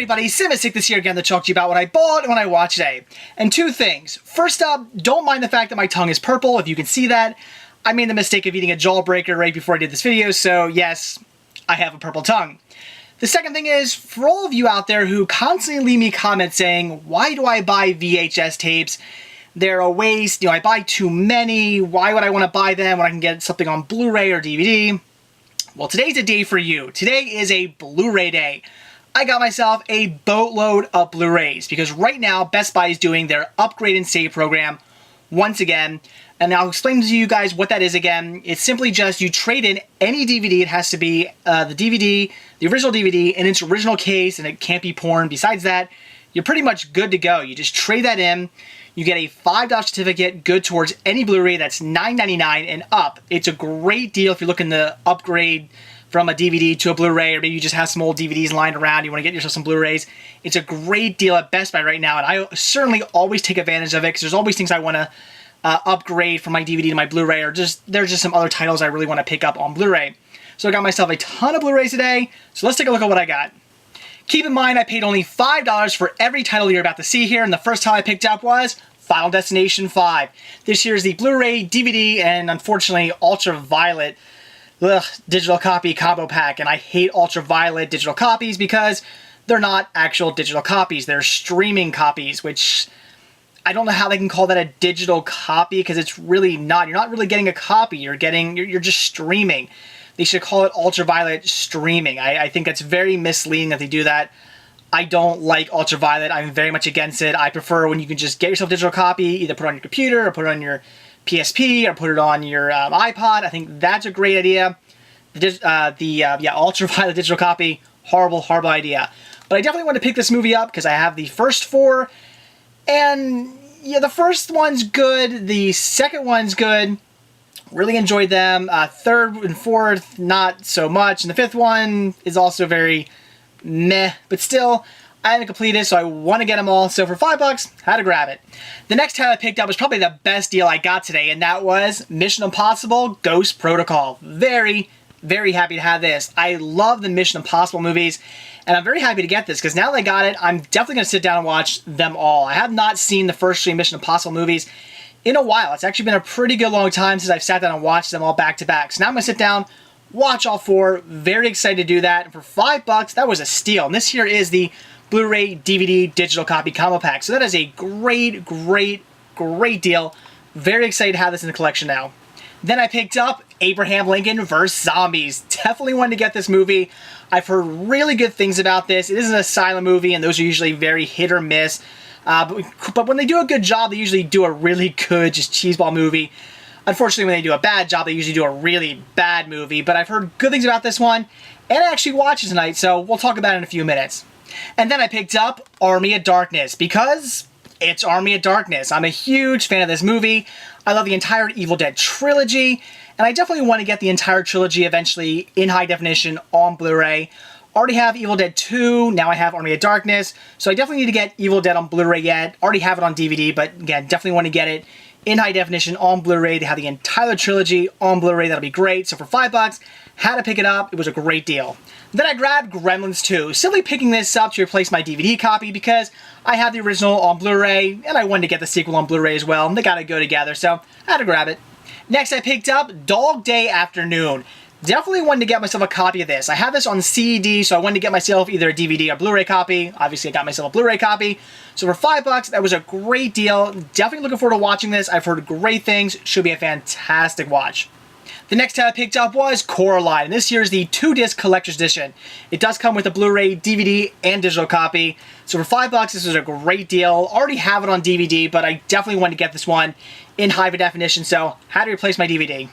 everybody, Simistic this here again to talk to you about what I bought and what I watched today. And two things. First up, don't mind the fact that my tongue is purple, if you can see that. I made the mistake of eating a jawbreaker right before I did this video, so yes, I have a purple tongue. The second thing is, for all of you out there who constantly leave me comments saying, why do I buy VHS tapes? They're a waste, I buy too many, why would I want to buy them when I can get something on Blu-ray or DVD? Well, today's a day for you. Today is a Blu-ray day. I got myself a boatload of Blu-rays because right now Best Buy is doing their upgrade and save program once again. And I'll explain to you guys what that is again. It's simply just you trade in any DVD. It has to be the DVD, the original DVD in its original case, and it can't be porn. Besides that, you're pretty much good to go. You just trade that in. You get a $5 certificate good towards any Blu-ray that's $9.99 and up. It's a great deal if you're looking to upgrade from a DVD to a Blu-ray, or maybe you just have some old DVDs lying around, you want to get yourself some Blu-rays. It's a great deal at Best Buy right now, and I certainly always take advantage of it because there's always things I want to upgrade from my DVD to my Blu-ray, or there's just some other titles I really want to pick up on Blu-ray. So I got myself a ton of Blu-rays today, so let's take a look at what I got. Keep in mind, I paid only $5 for every title you're about to see here, and the first title I picked up was Final Destination 5. This here is the Blu-ray, DVD, and unfortunately Ultraviolet digital copy combo pack, and I hate Ultraviolet digital copies because they're not actual digital copies. They're streaming copies, which I don't know how they can call that a digital copy because it's really not. You're not really getting a copy. You're just streaming. They should call it Ultraviolet streaming. I think that's very misleading that they do that. I don't like Ultraviolet. I'm very much against it. I prefer when you can just get yourself a digital copy, either put it on your computer or put it on your PSP or put it on your iPod. I think that's a great idea. Ultraviolet digital copy, horrible idea. But I definitely want to pick this movie up because I have the first four, and yeah, the first one's good. The second one's good. Really enjoyed them. Third and fourth, not so much. And the fifth one is also very meh, but still, I haven't completed it, so I want to get them all. So for $5, had to grab it. The next title I picked up was probably the best deal I got today, and that was Mission Impossible Ghost Protocol. Very happy to have this. I love the Mission Impossible movies, and I'm very happy to get this, because now that I got it, I'm definitely going to sit down and watch them all. I have not seen the first three Mission Impossible movies in a while. It's actually been a pretty good long time since I've sat down and watched them all back to back. So now I'm going to sit down, watch all four. Very excited to do that. And for $5, that was a steal. And this here is the Blu-ray DVD digital copy combo pack. So that is a great deal. Very excited to have this in the collection now. Then I picked up Abraham Lincoln vs. Zombies. Definitely wanted to get this movie. I've heard really good things about this. It is an asylum movie, and those are usually very hit or miss. But when they do a good job, they usually do a really good just cheeseball movie. Unfortunately, when they do a bad job, they usually do a really bad movie. But I've heard good things about this one, and I actually watched it tonight, so we'll talk about it in a few minutes. And then I picked up Army of Darkness, because it's Army of Darkness. I'm a huge fan of this movie. I love the entire Evil Dead trilogy, and I definitely want to get the entire trilogy eventually in high definition on Blu-ray. Already have Evil Dead 2, now I have Army of Darkness, so I definitely need to get Evil Dead on Blu-ray yet. Already have it on DVD, but again, definitely want to get it in high definition on Blu-ray. They have the entire trilogy on Blu-ray, that'll be great. So for $5, had to pick it up. It was a great deal. Then I grabbed Gremlins 2, simply picking this up to replace my DVD copy because I have the original on Blu-ray, and I wanted to get the sequel on Blu-ray as well, and they gotta go together, so I had to grab it. Next I picked up Dog Day Afternoon. Definitely wanted to get myself a copy of this. I have this on CD, so I wanted to get myself either a DVD or Blu-ray copy. Obviously, I got myself a Blu-ray copy. So for $5, that was a great deal. Definitely looking forward to watching this. I've heard great things. Should be a fantastic watch. The next tab I picked up was Coraline. This here is the 2-disc collector's edition. It does come with a Blu-ray, DVD, and digital copy. So for $5, this was a great deal. Already have it on DVD, but I definitely wanted to get this one in high definition, so had to replace my DVD.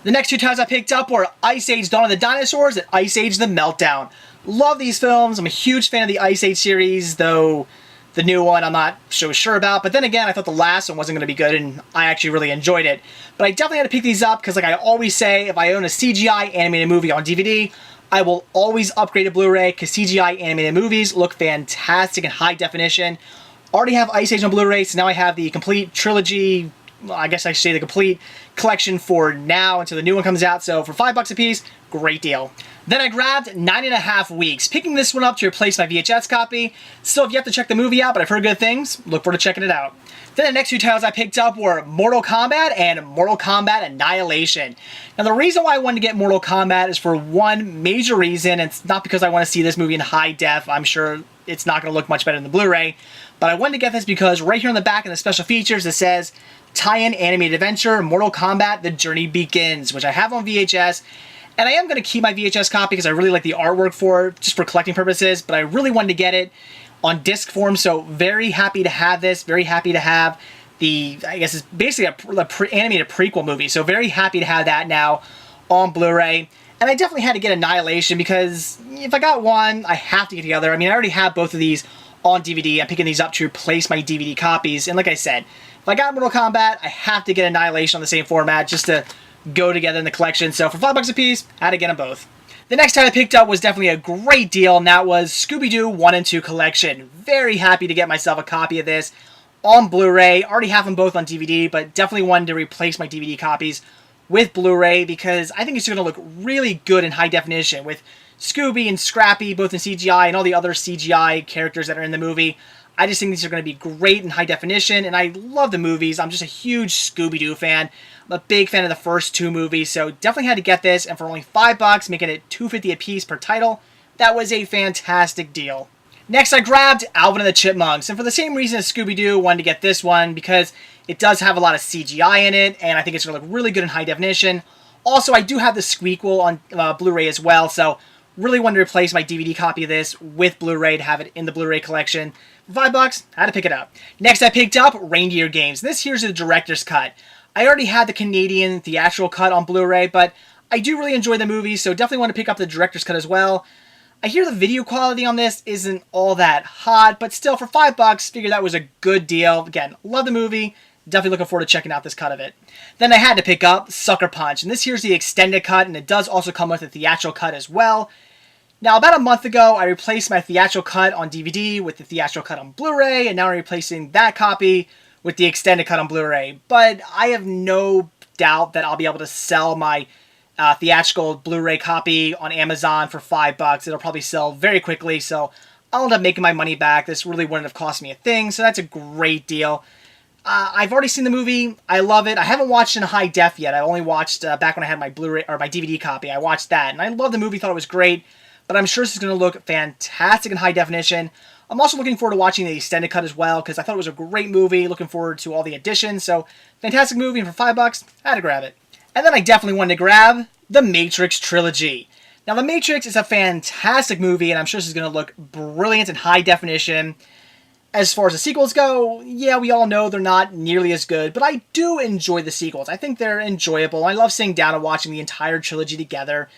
The next two titles I picked up were Ice Age Dawn of the Dinosaurs and Ice Age The Meltdown. Love these films. I'm a huge fan of the Ice Age series, though the new one I'm not so sure about. But then again, I thought the last one wasn't going to be good, and I actually really enjoyed it. But I definitely had to pick these up because, like I always say, if I own a CGI animated movie on DVD, I will always upgrade to Blu-ray because CGI animated movies look fantastic in high definition. Already have Ice Age on Blu-ray, so now I have the complete trilogy. Well, I guess I should say the complete collection for now until the new one comes out. So for $5 a piece, great deal. Then I grabbed 9.5 Weeks, picking this one up to replace my VHS copy. Still have yet to check the movie out, but I've heard good things. Look forward to checking it out. Then the next two titles I picked up were Mortal Kombat and Mortal Kombat Annihilation. Now the reason why I wanted to get Mortal Kombat is for one major reason. It's not because I want to see this movie in high def. I'm sure it's not going to look much better than the Blu-ray. But I wanted to get this because right here on the back in the special features it says tie-in animated adventure Mortal Kombat The Journey Begins, which I have on VHS. And I am going to keep my VHS copy because I really like the artwork for it, just for collecting purposes, but I really wanted to get it on disc form, so very happy to have this, very happy to have the, I guess it's basically a animated prequel movie, so very happy to have that now on Blu-ray. And I definitely had to get Annihilation because if I got one, I have to get the other. I mean, I already have both of these on DVD. I'm picking these up to replace my DVD copies, and like I said, if I got Mortal Kombat, I have to get Annihilation on the same format just to go together in the collection. So for $5 a piece, I had to get them both. The next title I picked up was definitely a great deal, and that was Scooby-Doo 1 and 2 Collection. Very happy to get myself a copy of this on Blu-ray. Already have them both on DVD, but definitely wanted to replace my DVD copies with Blu-ray because I think it's going to look really good in high definition with Scooby and Scrappy both in CGI and all the other CGI characters that are in the movie. I just think these are going to be great in high definition, and I love the movies. I'm just a huge Scooby-Doo fan. I'm a big fan of the first two movies, so definitely had to get this, and for only $5, making it $2.50 a piece per title, that was a fantastic deal. Next, I grabbed Alvin and the Chipmunks, and for the same reason as Scooby-Doo, wanted to get this one because it does have a lot of CGI in it, and I think it's going to look really good in high definition. Also, I do have the Squeakquel on Blu-ray as well, so really wanted to replace my DVD copy of this with Blu-ray to have it in the Blu-ray collection. For $5, I had to pick it up. Next, I picked up Reindeer Games. This here's the director's cut. I already had the Canadian theatrical cut on Blu-ray, but I do really enjoy the movie, so definitely want to pick up the director's cut as well. I hear the video quality on this isn't all that hot, but still, for $5, figured that was a good deal. Again, love the movie. Definitely looking forward to checking out this cut of it. Then I had to pick up Sucker Punch, and this here's the extended cut, and it does also come with a theatrical cut as well. Now, about a month ago, I replaced my theatrical cut on DVD with the theatrical cut on Blu-ray, and now I'm replacing that copy with the extended cut on Blu-ray. But I have no doubt that I'll be able to sell my theatrical Blu-ray copy on Amazon for $5. It'll probably sell very quickly, so I'll end up making my money back. This really wouldn't have cost me a thing, so that's a great deal. I've already seen the movie. I love it. I haven't watched it in high def yet. I only watched back when I had my Blu-ray or my DVD copy. I watched that, and I love the movie. Thought it was great. But I'm sure this is going to look fantastic in high definition. I'm also looking forward to watching the extended cut as well, because I thought it was a great movie. Looking forward to all the additions. So, fantastic movie, and for $5, I had to grab it. And then I definitely wanted to grab The Matrix Trilogy. Now, The Matrix is a fantastic movie, and I'm sure this is going to look brilliant in high definition. As far as the sequels go, yeah, we all know they're not nearly as good, but I do enjoy the sequels. I think they're enjoyable. I love sitting down and watching the entire trilogy together.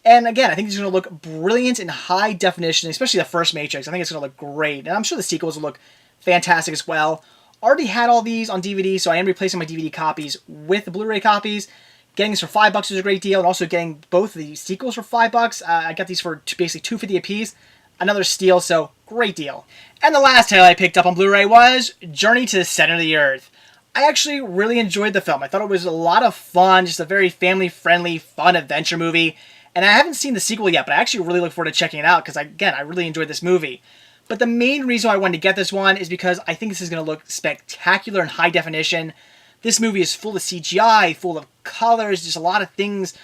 And again, I think it's going to look brilliant in high definition, especially the first Matrix. I think it's going to look great. And I'm sure the sequels will look fantastic as well. Already had all these on DVD, so I am replacing my DVD copies with the Blu-ray copies. Getting this for $5 was a great deal, and also getting both of the sequels for $5. I got these for basically $2.50 a piece. Another steal, so great deal. And the last title I picked up on Blu-ray was Journey to the Center of the Earth. I actually really enjoyed the film. I thought it was a lot of fun, just a very family-friendly, fun adventure movie. And I haven't seen the sequel yet, but I actually really look forward to checking it out because, again, I really enjoyed this movie. But the main reason why I wanted to get this one is because I think this is going to look spectacular in high definition. This movie is full of CGI, full of colors, just a lot of things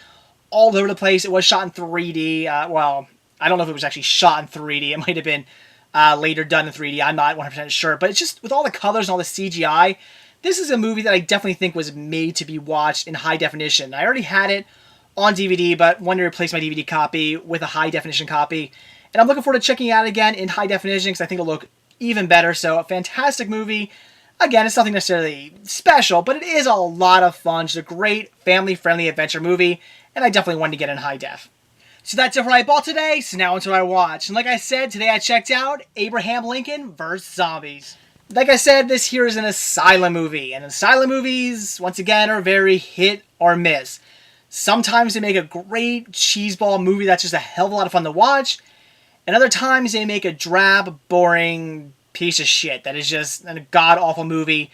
all over the place. It was shot in 3D. Well, I don't know if it was actually shot in 3D. It might have been later done in 3D. I'm not 100% sure. But it's just with all the colors and all the CGI, this is a movie that I definitely think was made to be watched in high definition. I already had it on DVD, but wanted to replace my DVD copy with a high definition copy. And I'm looking forward to checking it out again in high definition because I think it'll look even better. So a fantastic movie. Again, it's nothing necessarily special, but it is a lot of fun. Just a great family-friendly adventure movie, and I definitely wanted to get in high def. So that's it for what I bought today, so now into what I watched. And like I said, today I checked out Abraham Lincoln vs. Zombies. Like I said, this here is an asylum movie, and asylum movies, once again, are very hit or miss. Sometimes they make a great cheeseball movie that's just a hell of a lot of fun to watch, and other times they make a drab, boring piece of shit that is just a god-awful movie.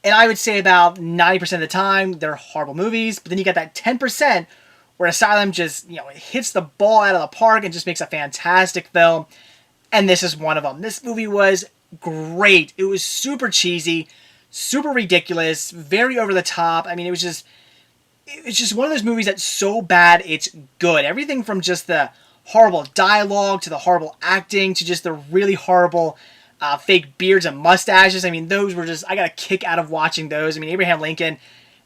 And I would say about 90% of the time, they're horrible movies. But then you got that 10% where Asylum just, hits the ball out of the park and just makes a fantastic film. And this is one of them. This movie was great. It was super cheesy, super ridiculous, very over the top. I mean, it's just one of those movies that's so bad it's good. Everything from just the horrible dialogue to the horrible acting to just the really horrible fake beards and mustaches. I mean, those were just, I got a kick out of watching those. I mean, Abraham Lincoln,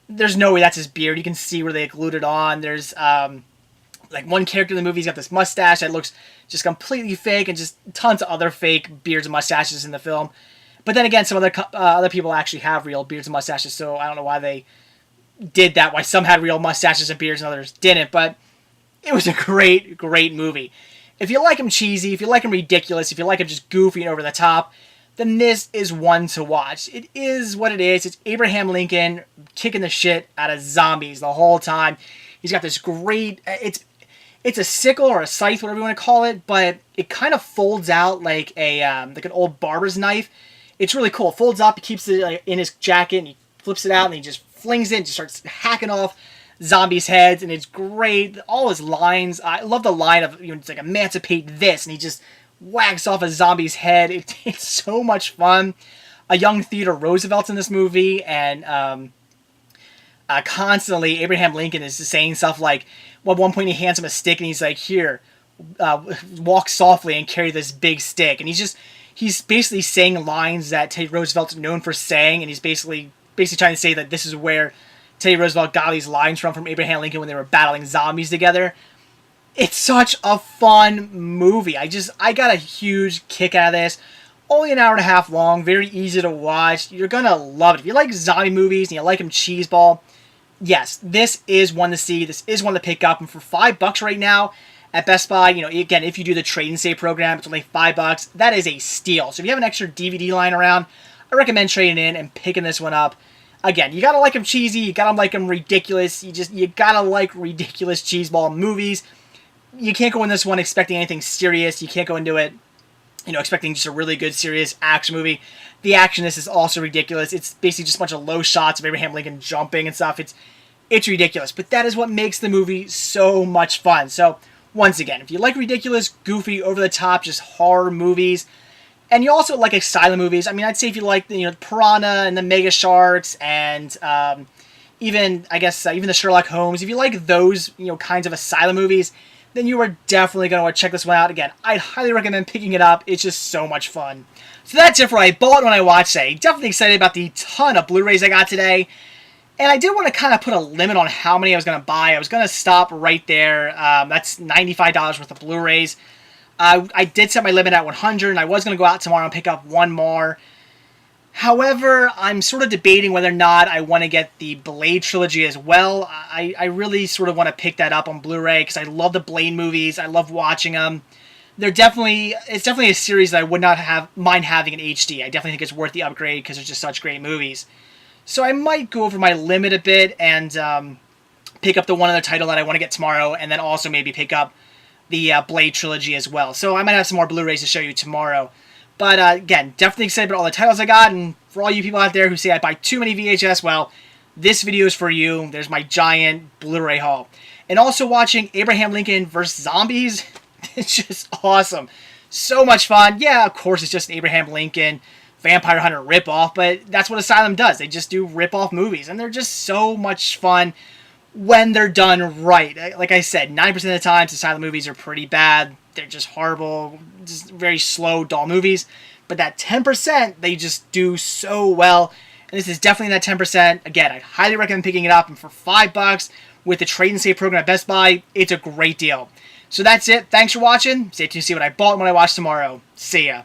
there's no way that's his beard. You can see where they glued it on. There's like one character in the movie's got this mustache that looks just completely fake, and just tons of other fake beards and mustaches in the film. But then again, some other people actually have real beards and mustaches, so I don't know why they did that, why some had real mustaches and beards and others didn't. But it was a great, great movie. If you like him cheesy, if you like him ridiculous, if you like him just goofy and over the top, then this is one to watch. It is what it is. It's Abraham Lincoln kicking the shit out of zombies the whole time. He's got this great, it's a sickle or a scythe, whatever you want to call it, but it kind of folds out like an old barber's knife. It's really cool. It folds up, he keeps it in his jacket, and he flips it out, and he just flings it and just starts hacking off zombies' heads, and it's great. All his lines, I love the line of, it's like, emancipate this, and he just whacks off a zombie's head. It's so much fun. A young Theodore Roosevelt's in this movie, and constantly Abraham Lincoln is saying stuff like, well, at one point he hands him a stick, and he's like, here, walk softly and carry this big stick. And he's basically saying lines that Teddy Roosevelt's known for saying, and he's basically trying to say that this is where Teddy Roosevelt got these lines from Abraham Lincoln when they were battling zombies together. It's such a fun movie. I got a huge kick out of this. Only an hour and a half long, very easy to watch. You're gonna love it. If you like zombie movies and you like them cheeseball, yes, this is one to see. This is one to pick up. And for $5 right now at Best Buy, again, if you do the trade and save program, it's only $5. That is a steal. So if you have an extra DVD lying around, I recommend trading in and picking this one up. Again, you gotta like them cheesy, you gotta like them ridiculous, you gotta like ridiculous cheeseball movies. You can't go in this one expecting anything serious. You can't go into it, expecting just a really good, serious action movie. The action in this is also ridiculous. It's basically just a bunch of low shots of Abraham Lincoln jumping and stuff. It's ridiculous, but that is what makes the movie so much fun. So, once again, if you like ridiculous, goofy, over-the-top, just horror movies, and you also like Asylum movies, I mean, I'd say if you like, Piranha and the Mega Sharks, and even the Sherlock Holmes, if you like those, kinds of Asylum movies, then you are definitely going to want to check this one out. Again, I'd highly recommend picking it up. It's just so much fun. So that's it for what I bought when I watched today. Definitely excited about the ton of Blu-rays I got today. And I did want to kind of put a limit on how many I was going to buy. I was going to stop right there. That's $95 worth of Blu-rays. I did set my limit at 100, and I was going to go out tomorrow and pick up one more. However, I'm sort of debating whether or not I want to get the Blade trilogy as well. I really sort of want to pick that up on Blu-ray because I love the Blade movies. I love watching them. It's definitely a series that I would not mind having in HD. I definitely think it's worth the upgrade because they're just such great movies. So I might go over my limit a bit and pick up the one other title that I want to get tomorrow, and then also maybe pick up the Blade trilogy as well. So I might have some more Blu-rays to show you tomorrow. But again, definitely excited about all the titles I got, and for all you people out there who say I buy too many VHS, well, this video is for you. There's my giant Blu-ray haul. And also watching Abraham Lincoln vs. Zombies, it's just awesome. So much fun. Yeah, of course it's just an Abraham Lincoln Vampire Hunter ripoff, but that's what Asylum does. They just do ripoff movies, and they're just so much fun when they're done right. Like I said, 90% of the time, Asylum movies are pretty bad. They're just horrible, just very slow, dull movies. But that 10%, they just do so well. And this is definitely that 10%. Again, I highly recommend picking it up. And for $5 with the trade and save program at Best Buy, it's a great deal. So that's it. Thanks for watching. Stay tuned to see what I bought and what I watch tomorrow. See ya.